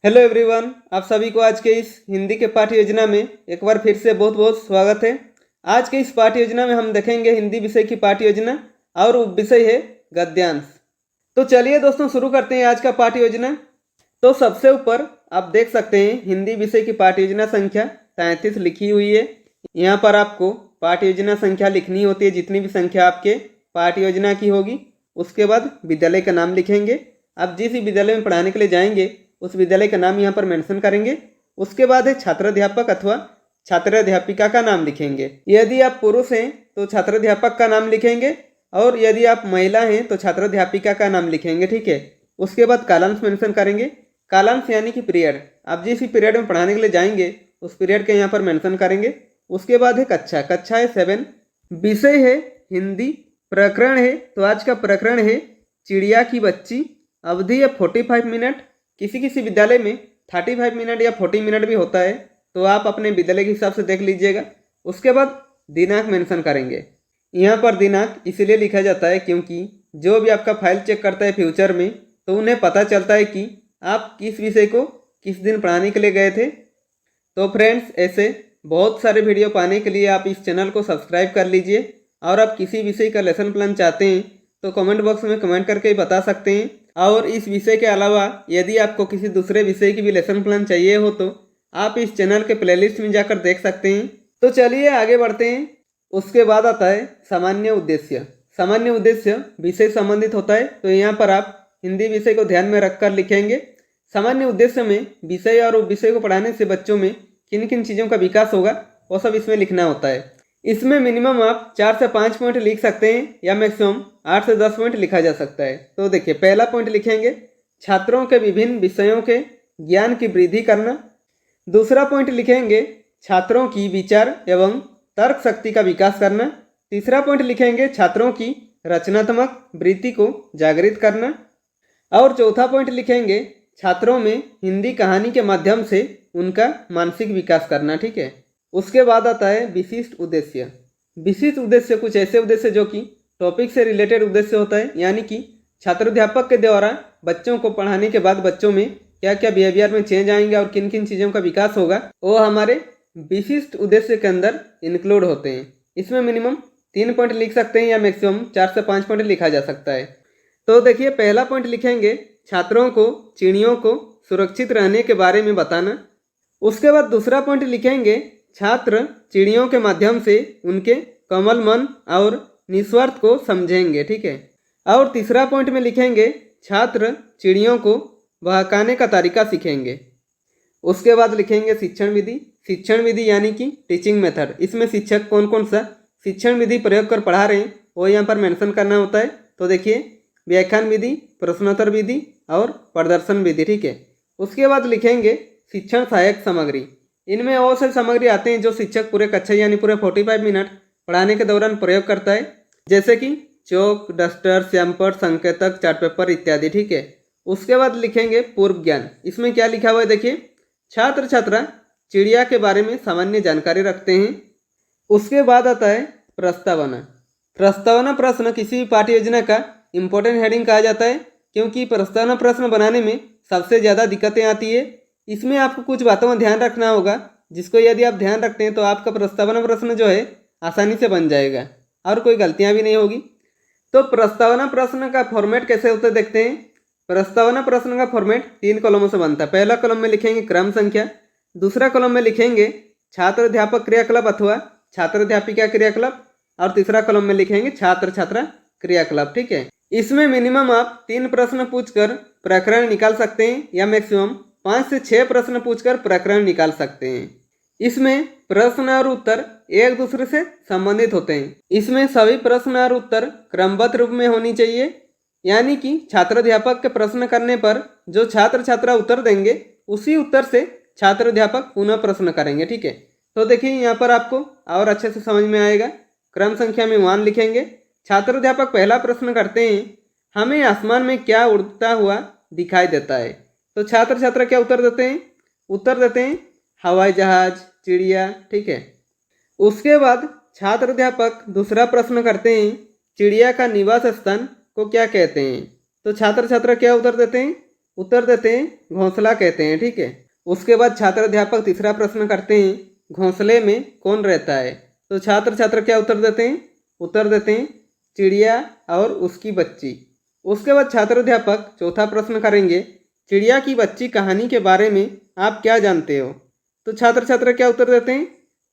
Hello everyone, आप सभी को आज के इस हिंदी के पाठ्य योजना में एक बार फिर से बहुत बहुत स्वागत है। आज के इस पाठ्य योजना में हम देखेंगे हिंदी विषय की पाठ्य योजना और विषय है गद्यांश। तो चलिए दोस्तों शुरू करते हैं आज का पाठ्य योजना। तो सबसे ऊपर आप देख सकते हैं हिंदी विषय की पाठ्य योजना संख्या 33 लिखी हुई है। यहाँ पर आपको पाठ्य योजना संख्या लिखनी होती है, जितनी भी संख्या आपके पाठ्य योजना की होगी। उसके बाद विद्यालय का नाम लिखेंगे। आप जिस विद्यालय में पढ़ाने के लिए जाएंगे उस विद्यालय का नाम यहाँ पर मेंशन करेंगे। उसके बाद है छात्राध्यापक अथवा छात्राध्यापिका का नाम लिखेंगे। यदि आप पुरुष हैं तो छात्राध्यापक का नाम लिखेंगे और यदि आप महिला हैं तो छात्राध्यापिका का नाम लिखेंगे, ठीक है। उसके बाद कालांश मेंशन करेंगे। कालांश यानी कि पीरियड, आप जिस भी पीरियड में पढ़ाने के लिए जाएंगे उस पीरियड के यहाँ पर मेंशन करेंगे। उसके बाद है कक्षा, कक्षा है 7, विषय है हिंदी, प्रकरण है तो आज का प्रकरण है चिड़िया की बच्ची। अवधि है 45 मिनट। किसी किसी विद्यालय में 35 मिनट या 40 मिनट भी होता है, तो आप अपने विद्यालय के हिसाब से देख लीजिएगा। उसके बाद दिनांक मेंशन करेंगे। यहाँ पर दिनांक इसलिए लिखा जाता है क्योंकि जो भी आपका फाइल चेक करता है फ्यूचर में, तो उन्हें पता चलता है कि आप किस विषय को किस दिन पढ़ाने के लिए गए थे। तो फ्रेंड्स, ऐसे बहुत सारे वीडियो पाने के लिए आप इस चैनल को सब्सक्राइब कर लीजिए। और आप किसी विषय का लेसन प्लान चाहते हैं तो कमेंट बॉक्स में कमेंट करके बता सकते हैं। और इस विषय के अलावा यदि आपको किसी दूसरे विषय की भी लेसन प्लान चाहिए हो तो आप इस चैनल के प्लेलिस्ट में जाकर देख सकते हैं। तो चलिए आगे बढ़ते हैं। उसके बाद आता है सामान्य उद्देश्य। सामान्य उद्देश्य विषय संबंधित होता है, तो यहाँ पर आप हिंदी विषय को ध्यान में रखकर लिखेंगे। सामान्य उद्देश्य में विषय और विषय को पढ़ाने से बच्चों में किन किन चीज़ों का विकास होगा वो सब इसमें लिखना होता है। इसमें मिनिमम आप 4 से 5 पॉइंट लिख सकते हैं या मैक्सिमम 8 से 10 पॉइंट लिखा जा सकता है। तो देखिए, पहला पॉइंट लिखेंगे छात्रों के विभिन्न विषयों के ज्ञान की वृद्धि करना। दूसरा पॉइंट लिखेंगे छात्रों की विचार एवं तर्क शक्ति का विकास करना। तीसरा पॉइंट लिखेंगे छात्रों की रचनात्मक वृत्ति को जागृत करना। और चौथा पॉइंट लिखेंगे छात्रों में हिंदी कहानी के माध्यम से उनका मानसिक विकास करना, ठीक है। उसके बाद आता है विशिष्ट उद्देश्य। विशिष्ट उद्देश्य कुछ ऐसे उद्देश्य जो कि टॉपिक से रिलेटेड उद्देश्य होता है, यानी कि छात्राध्यापक के द्वारा बच्चों को पढ़ाने के बाद बच्चों में क्या क्या बिहेवियर में चेंज आएंगे और किन किन चीज़ों का विकास होगा, वो हमारे विशिष्ट उद्देश्य के अंदर इंक्लूड होते हैं। इसमें मिनिमम 3 पॉइंट लिख सकते हैं या मैक्सिमम 4 से 5 पॉइंट लिखा जा सकता है। तो देखिए, पहला पॉइंट लिखेंगे छात्रों को चिड़ियों को सुरक्षित रहने के बारे में बताना। उसके बाद दूसरा पॉइंट लिखेंगे छात्र चिड़ियों के माध्यम से उनके कोमल मन और निस्वार्थ को समझेंगे, ठीक है। और तीसरा पॉइंट में लिखेंगे छात्र चिड़ियों को बहकाने का तरीका सीखेंगे। उसके बाद लिखेंगे शिक्षण विधि। शिक्षण विधि यानी कि टीचिंग मेथड। इसमें शिक्षक कौन कौन सा शिक्षण विधि प्रयोग कर पढ़ा रहे हैं वो यहाँ पर मेंशन करना होता है। तो देखिए, व्याख्यान विधि, प्रश्नोत्तर विधि और प्रदर्शन विधि, ठीक है। उसके बाद लिखेंगे शिक्षण सहायक सामग्री। इनमें वो सब सामग्री आते हैं जो शिक्षक पूरे कक्षा यानी पूरे 45 मिनट पढ़ाने के दौरान प्रयोग करता है, जैसे कि चौक, डस्टर, श्यामपट, संकेतक, चार्ट पेपर इत्यादि, ठीक है। उसके बाद लिखेंगे पूर्व ज्ञान। इसमें क्या लिखा हुआ है देखिए, छात्र छात्रा चिड़िया के बारे में सामान्य जानकारी रखते हैं। उसके बाद आता है प्रस्तावना। प्रस्तावना प्रश्न किसी भी पाठ्य योजना का इम्पोर्टेंट हेडिंग कहा जाता है, क्योंकि प्रस्तावना प्रश्न बनाने में सबसे ज़्यादा दिक्कतें आती है। इसमें आपको कुछ बातों में ध्यान रखना होगा, जिसको यदि आप ध्यान रखते हैं तो आपका प्रस्तावना प्रश्न जो है आसानी से बन जाएगा और कोई गलतियां भी नहीं होगी। तो प्रस्तावना प्रश्न का फॉर्मेट कैसे होता है देखते हैं। प्रस्तावना प्रश्न का फॉर्मेट 3 कॉलमों से बनता है। पहला कॉलम में लिखेंगे क्रम संख्या, दूसरा कॉलम में लिखेंगे छात्र अध्यापक क्रियाकलाप अथवा छात्राध्यापिका क्रियाकलाप, और तीसरा कॉलम में लिखेंगे छात्र छात्रा क्रियाकलाप, ठीक है। इसमें मिनिमम आप 3 प्रश्न पूछकर प्रकरण निकाल सकते हैं या मैक्सिमम 5 से 6 प्रश्न पूछकर प्रकरण निकाल सकते हैं। इसमें प्रश्न और उत्तर एक दूसरे से संबंधित होते हैं। इसमें सभी प्रश्न और उत्तर क्रमबद्ध रूप में होनी चाहिए, यानी कि छात्राध्यापक के प्रश्न करने पर जो छात्र छात्रा उत्तर देंगे उसी उत्तर से छात्राध्यापक पुनः प्रश्न करेंगे, ठीक है। तो देखिए, यहाँ पर आपको और अच्छे से समझ में आएगा। क्रम संख्या में 1 लिखेंगे। छात्राध्यापक पहला प्रश्न करते हैं, हमें आसमान में क्या उड़ता हुआ दिखाई देता है। तो छात्र छात्रा क्या उत्तर देते हैं? उत्तर देते हैं हवाई जहाज, चिड़िया, ठीक है। उसके बाद छात्राध्यापक दूसरा प्रश्न करते हैं, चिड़िया का निवास स्थान को क्या कहते हैं। तो छात्र छात्रा क्या उत्तर देते हैं? उत्तर देते हैं घोंसला कहते हैं, ठीक है। उसके बाद छात्र अध्यापक तीसरा प्रश्न करते हैं, घोंसले में कौन रहता है। तो छात्र छात्र क्या उत्तर देते हैं, उत्तर देते हैं चिड़िया और उसकी बच्ची। उसके बाद छात्र अध्यापक चौथा प्रश्न करेंगे, चिड़िया की बच्ची कहानी के बारे में आप क्या जानते हो। तो छात्र छात्र क्या उत्तर देते हैं,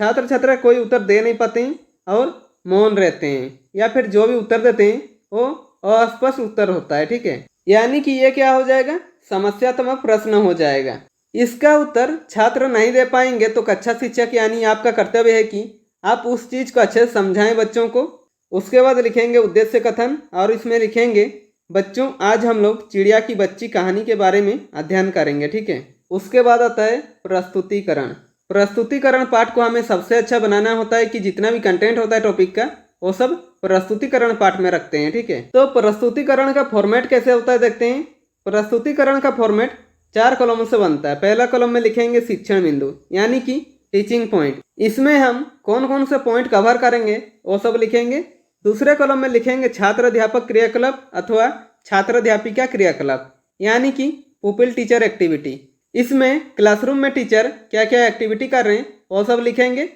छात्र छात्र कोई उत्तर दे नहीं पाते हैं और मौन रहते हैं, या फिर जो भी उत्तर देते हैं वो अस्पष्ट उत्तर होता है, ठीक है। यानी कि ये क्या हो जाएगा, समस्यात्मक प्रश्न हो जाएगा। इसका उत्तर छात्र नहीं दे पाएंगे तो कक्षा शिक्षक यानी आपका कर्तव्य है कि आप उस चीज़ को अच्छे से समझाएं बच्चों को। उसके बाद लिखेंगे उद्देश्य कथन, और इसमें लिखेंगे बच्चों आज हम लोग चिड़िया की बच्ची कहानी के बारे में अध्ययन करेंगे, ठीक है। उसके बाद आता है प्रस्तुतिकरण। प्रस्तुतिकरण पाठ को हमें सबसे अच्छा बनाना होता है कि जितना भी कंटेंट होता है टॉपिक का वो सब प्रस्तुतिकरण पाठ में रखते हैं, ठीक है। तो प्रस्तुतिकरण का फॉर्मेट कैसे होता है देखते हैं। प्रस्तुतिकरण का फॉर्मेट 4 कॉलम से बनता है। पहला कॉलम में लिखेंगे शिक्षण बिंदु यानी कि टीचिंग पॉइंट, इसमें हम कौन कौन से पॉइंट कवर करेंगे वो सब लिखेंगे। दूसरे कॉलम में लिखेंगे छात्र अध्यापक क्रियाकलाप अथवा छात्र अध्यापिका क्रियाकलाप यानी कि पुपिल टीचर एक्टिविटी। इसमें क्लासरूम में टीचर क्या क्या एक्टिविटी कर रहे हैं वो सब लिखेंगे।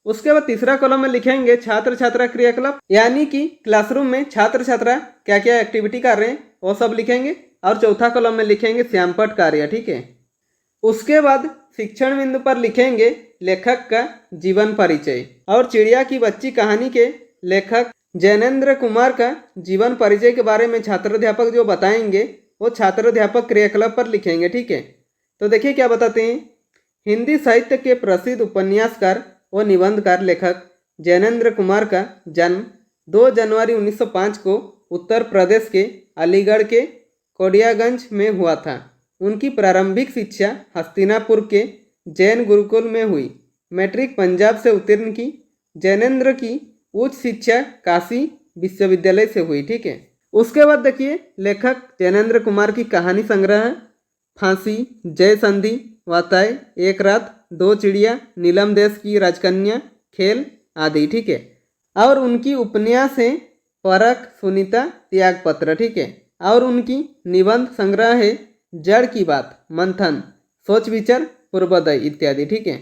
उसके बाद तीसरा कॉलम में लिखेंगे छात्र छात्रा क्रियाकलाप यानी कि क्लासरूम में छात्र छात्रा क्या क्या एक्टिविटी कर रहे हैं वो सब लिखेंगे। और चौथा कॉलम में लिखेंगे श्यामपट कार्य, ठीक है। उसके बाद शिक्षण बिंदु पर लिखेंगे लेखक का जीवन परिचय, और चिड़िया की बच्ची कहानी के लेखक जैनेन्द्र कुमार का जीवन परिचय के बारे में छात्र अध्यापक जो बताएंगे वो छात्र अध्यापक क्रियाकलाप पर लिखेंगे, ठीक है। तो देखिए क्या बताते हैं, हिंदी साहित्य के प्रसिद्ध उपन्यासकार व निबंधकार लेखक जैनेन्द्र कुमार का जन्म 2 जनवरी 1905 को उत्तर प्रदेश के अलीगढ़ के कोडियागंज में हुआ था। उनकी प्रारंभिक शिक्षा हस्तिनापुर के जैन गुरुकुल में हुई। मैट्रिक पंजाब से उत्तीर्ण की। जैनेन्द्र की उच्च शिक्षा काशी विश्वविद्यालय से हुई, ठीक है। उसके बाद देखिए लेखक जैनेन्द्र कुमार की कहानी संग्रह है फांसी, जय संधि, वाताय, एक रात, 2 चिड़िया, नीलम देश की राजकन्या, खेल आदि, ठीक है। और उनकी उपन्यास है परख, सुनीता, त्यागपत्र, ठीक है। और उनकी निबंध संग्रह है जड़ की बात, मंथन, सोच विचार, पूर्वोदय इत्यादि, ठीक है।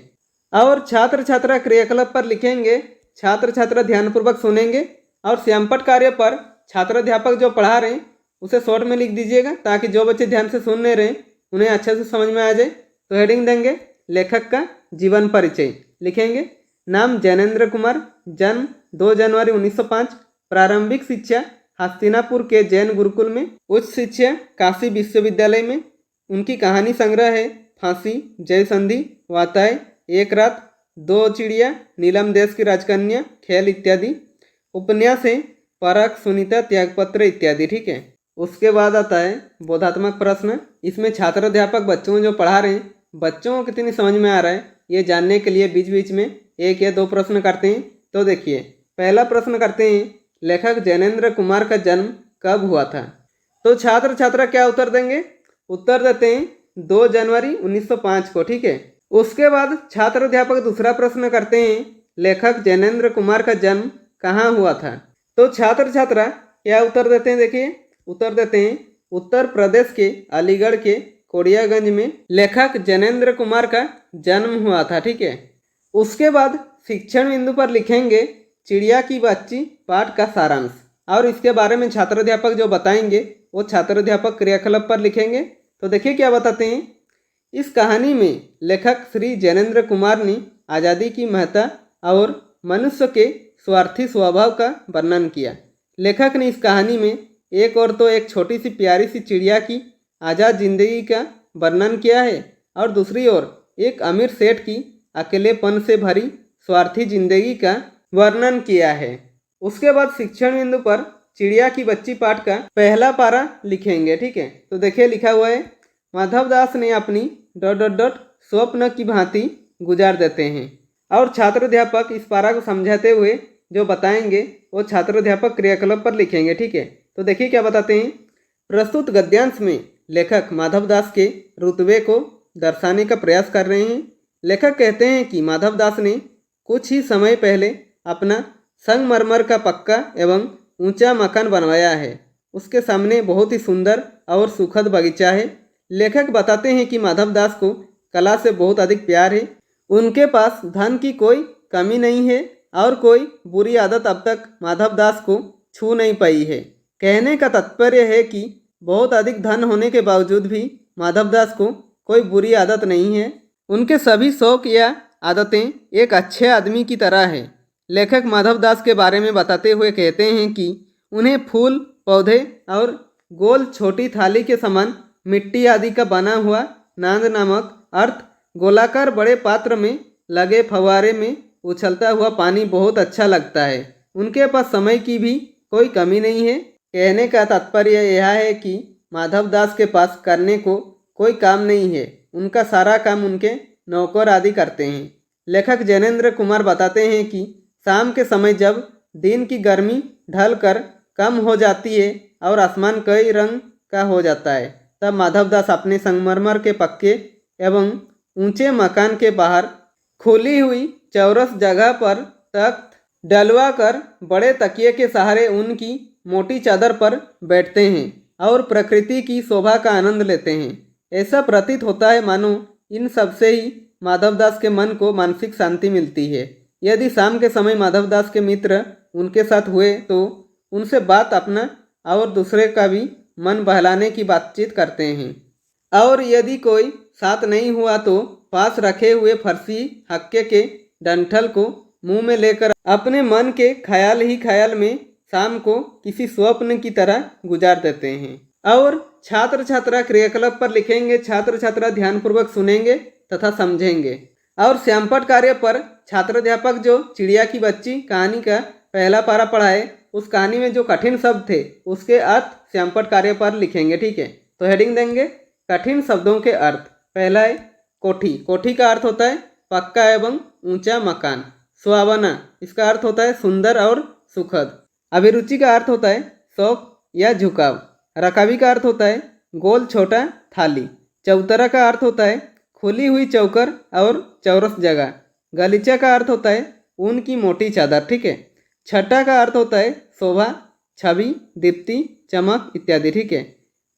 और छात्र छात्रा क्रियाकलाप पर लिखेंगे छात्र छात्रा ध्यानपूर्वक सुनेंगे, और श्यामपट कार्य पर छात्र अध्यापक जो पढ़ा रहे हैं उसे शॉर्ट में लिख दीजिएगा ताकि जो बच्चे ध्यान से सुन नहीं रहे उन्हें अच्छे से समझ में आ जाए। तो हेडिंग देंगे लेखक का जीवन परिचय, लिखेंगे नाम जैनेन्द्र कुमार, जन्म 2 जनवरी 1905, प्रारंभिक शिक्षा हस्तिनापुर के जैन गुरुकुल में, उच्च शिक्षा काशी विश्वविद्यालय में। उनकी कहानी संग्रह है फांसी, जय संधि, वाताय, एक रात, 2 चिड़िया, नीलम देश की राजकन्या, खेल इत्यादि। उपन्यास है परख, सुनीता, त्यागपत्र इत्यादि, ठीक है। उसके बाद आता है बोधात्मक प्रश्न। इसमें छात्र अध्यापक बच्चों को जो पढ़ा रहे हैं बच्चों को कितनी समझ में आ रहा है ये जानने के लिए बीच बीच में 1 या 2 प्रश्न करते हैं। तो देखिए पहला प्रश्न करते हैं लेखक जैनेन्द्र कुमार का जन्म कब हुआ था। तो छात्र छात्रा क्या उत्तर देंगे, उत्तर देते हैं 2 जनवरी 1905 को, ठीक है। उसके बाद छात्र अध्यापक दूसरा प्रश्न करते हैं लेखक जैनेन्द्र कुमार का जन्म कहाँ हुआ था। तो छात्र छात्रा क्या उत्तर देते हैं, देखिए उत्तर देते हैं उत्तर प्रदेश के अलीगढ़ के कोडियागंज में लेखक जैनेन्द्र कुमार का जन्म हुआ था, ठीक है। उसके बाद शिक्षण बिंदु पर लिखेंगे चिड़िया की बच्ची पाठ का सारांश, और इसके बारे में छात्र अध्यापक जो बताएंगे वो छात्र अध्यापक क्रियाकलाप पर लिखेंगे। तो देखिए क्या बताते हैं, इस कहानी में लेखक श्री जैनेन्द्र कुमार ने आज़ादी की महत्ता और मनुष्य के स्वार्थी स्वभाव का वर्णन किया। लेखक ने इस कहानी में एक और तो एक छोटी सी प्यारी सी चिड़िया की आज़ाद जिंदगी का वर्णन किया है, और दूसरी ओर एक अमीर सेठ की अकेलेपन से भरी स्वार्थी जिंदगी का वर्णन किया है। उसके बाद शिक्षण बिंदु पर चिड़िया की बच्ची पाठ का पहला पारा लिखेंगे, ठीक है। तो देखिए लिखा हुआ है माधव दास ने अपनी ... स्वप्न की भांति गुजार देते हैं। और छात्र अध्यापक इस पारा को समझाते हुए जो बताएंगे वो छात्र अध्यापक क्रियाकलाप पर लिखेंगे, ठीक है। तो देखिए क्या बताते हैं, प्रस्तुत गद्यांश में लेखक माधव दास के रुतबे को दर्शाने का प्रयास कर रहे हैं। लेखक कहते हैं कि माधव दास ने कुछ ही समय पहले अपना संगमरमर का पक्का एवं ऊंचा मकान बनवाया है। उसके सामने बहुत ही सुंदर और सुखद बगीचा है। लेखक बताते हैं कि माधवदास को कला से बहुत अधिक प्यार है। उनके पास धन की कोई कमी नहीं है और कोई बुरी आदत अब तक माधवदास को छू नहीं पाई है। कहने का तात्पर्य है कि बहुत अधिक धन होने के बावजूद भी माधवदास को कोई बुरी आदत नहीं है। उनके सभी शौक या आदतें एक अच्छे आदमी की तरह है। लेखक माधवदास के बारे में बताते हुए कहते हैं कि उन्हें फूल, पौधे और गोल छोटी थाली के समान मिट्टी आदि का बना हुआ नांद नामक अर्थ गोलाकार बड़े पात्र में लगे फव्वारे में उछलता हुआ पानी बहुत अच्छा लगता है। उनके पास समय की भी कोई कमी नहीं है। कहने का तात्पर्य यह है कि माधवदास के पास करने को कोई काम नहीं है। उनका सारा काम उनके नौकर आदि करते हैं। लेखक जैनेन्द्र कुमार बताते हैं कि शाम के समय जब दिन की गर्मी ढल कर कम हो जाती है और आसमान कई रंग का हो जाता है, तब माधवदास अपने संगमरमर के पक्के एवं ऊंचे मकान के बाहर खुली हुई चौरस जगह पर तख्त डलवा कर बड़े तकिए के सहारे उनकी मोटी चादर पर बैठते हैं और प्रकृति की शोभा का आनंद लेते हैं। ऐसा प्रतीत होता है मानो इन सबसे ही माधवदास के मन को मानसिक शांति मिलती है। यदि शाम के समय माधवदास के मित्र उनके साथ हुए तो उनसे बात अपना और दूसरे का भी मन बहलाने की बातचीत करते हैं, और यदि कोई साथ नहीं हुआ तो पास रखे हुए फरसी हक्के के डंठल को मुंह में लेकर अपने मन के ख्याल ही ख्याल में शाम को किसी स्वप्न की तरह गुजार देते हैं। और छात्र छात्रा क्रियाकलाप पर लिखेंगे, छात्र छात्रा ध्यानपूर्वक सुनेंगे तथा समझेंगे। और श्यामपट कार्य पर छात्राध्यापक जो चिड़िया की बच्ची कहानी का पहला पारा पढ़ाए, उस कहानी में जो कठिन शब्द थे उसके अर्थ श्यामपट कार्य पर लिखेंगे। ठीक है, तो हेडिंग देंगे कठिन शब्दों के अर्थ। पहला है कोठी। कोठी का अर्थ होता है पक्का एवं ऊंचा मकान। सुहावना, इसका अर्थ होता है सुंदर और सुखद। अभिरुचि का अर्थ होता है शौक या झुकाव। रकाबी का अर्थ होता है गोल छोटा थाली। चौतरा का अर्थ होता है खुली हुई चौकर और चौरस जगह। गलीचा का अर्थ होता है ऊन की मोटी चादर। ठीक है। छठा का अर्थ होता है शोभा, छवि, दीप्ति, चमक इत्यादि। ठीक है।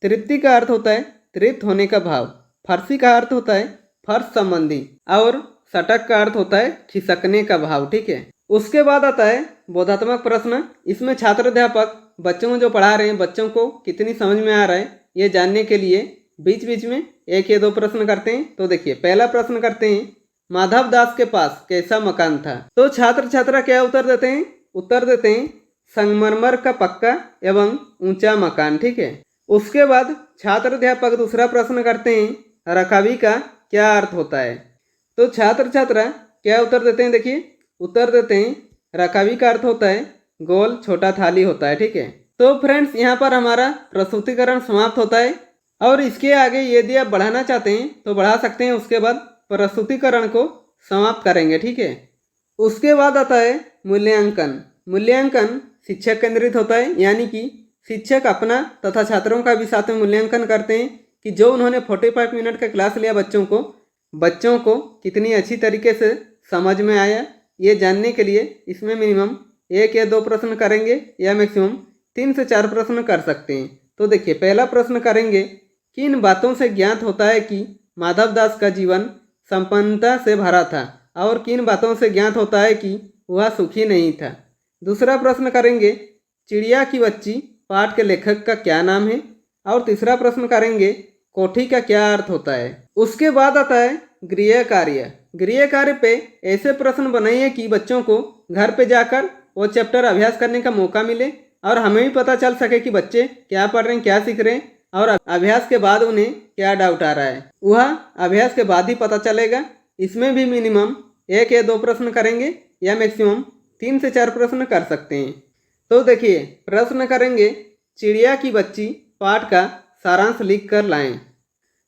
तृप्ति का अर्थ होता है तृप्त होने का भाव। फर्सी का अर्थ होता है फर्श संबंधी। और सटक का अर्थ होता है खिसकने का भाव। ठीक है। उसके बाद आता है बोधात्मक प्रश्न। इसमें छात्राध्यापक बच्चों को जो पढ़ा रहे हैं बच्चों को कितनी समझ में आ रहा है ये जानने के लिए बीच बीच में एक या दो प्रश्न करते हैं। तो देखिए, पहला प्रश्न करते हैं माधवदास के पास कैसा मकान था। तो छात्र छात्रा क्या उत्तर देते हैं? उत्तर देते हैं संगमरमर का पक्का एवं ऊंचा मकान। ठीक है। उसके बाद छात्राध्यापक दूसरा प्रश्न करते हैं रकाबी का क्या अर्थ होता है। तो छात्र छात्रा क्या उत्तर देते हैं? देखिए, उत्तर देते हैं रकाबी का अर्थ होता है गोल छोटा थाली होता है। ठीक है। तो फ्रेंड्स, यहाँ पर हमारा प्रस्तुतिकरण समाप्त होता है, और इसके आगे यदि आप बढ़ाना चाहते हैं तो बढ़ा सकते हैं। उसके बाद प्रस्तुतिकरण को समाप्त करेंगे। ठीक है। उसके बाद आता है मूल्यांकन। मूल्यांकन शिक्षक केंद्रित होता है, यानी कि शिक्षक अपना तथा छात्रों का भी साथ में मूल्यांकन करते हैं कि जो उन्होंने 45 मिनट का क्लास लिया बच्चों को कितनी अच्छी तरीके से समझ में आया। ये जानने के लिए इसमें मिनिमम 1 या 2 प्रश्न करेंगे या मैक्सिमम 3 से 4 प्रश्न कर सकते हैं। तो देखिए, पहला प्रश्न करेंगे किन बातों से ज्ञात होता है कि माधवदास का जीवन संपन्नता से भरा था, और किन बातों से ज्ञात होता है कि वह सुखी नहीं था। दूसरा प्रश्न करेंगे चिड़िया की बच्ची पाठ के लेखक का क्या नाम है। और तीसरा प्रश्न करेंगे कोठी का क्या अर्थ होता है। उसके बाद आता है गृह कार्य। गृह कार्य पे ऐसे प्रश्न बनाइए कि बच्चों को घर पे जाकर वो चैप्टर अभ्यास करने का मौका मिले, और हमें भी पता चल सके कि बच्चे क्या पढ़ रहे हैं, क्या सीख रहे हैं, और अभ्यास के बाद उन्हें क्या डाउट आ रहा है वह अभ्यास के बाद ही पता चलेगा। इसमें भी मिनिमम 1 या 2 प्रश्न करेंगे या मैक्सिमम 3 से 4 प्रश्न कर सकते हैं। तो देखिए, प्रश्न करेंगे चिड़िया की बच्ची पाठ का सारांश लिख कर लाएं।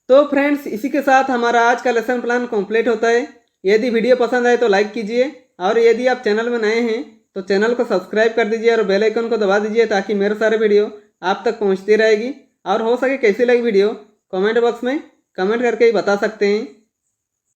तो फ्रेंड्स, इसी के साथ हमारा आज का लेसन प्लान कंप्लीट होता है। यदि वीडियो पसंद आए तो लाइक कीजिए, और यदि आप चैनल में नए हैं तो चैनल को सब्सक्राइब कर दीजिए और बेल आइकन को दबा दीजिए, ताकि मेरे सारे वीडियो आप तक पहुंचती रहेगी। और हो सके कैसी लगी वीडियो कमेंट बॉक्स में कमेंट करके ही बता सकते हैं।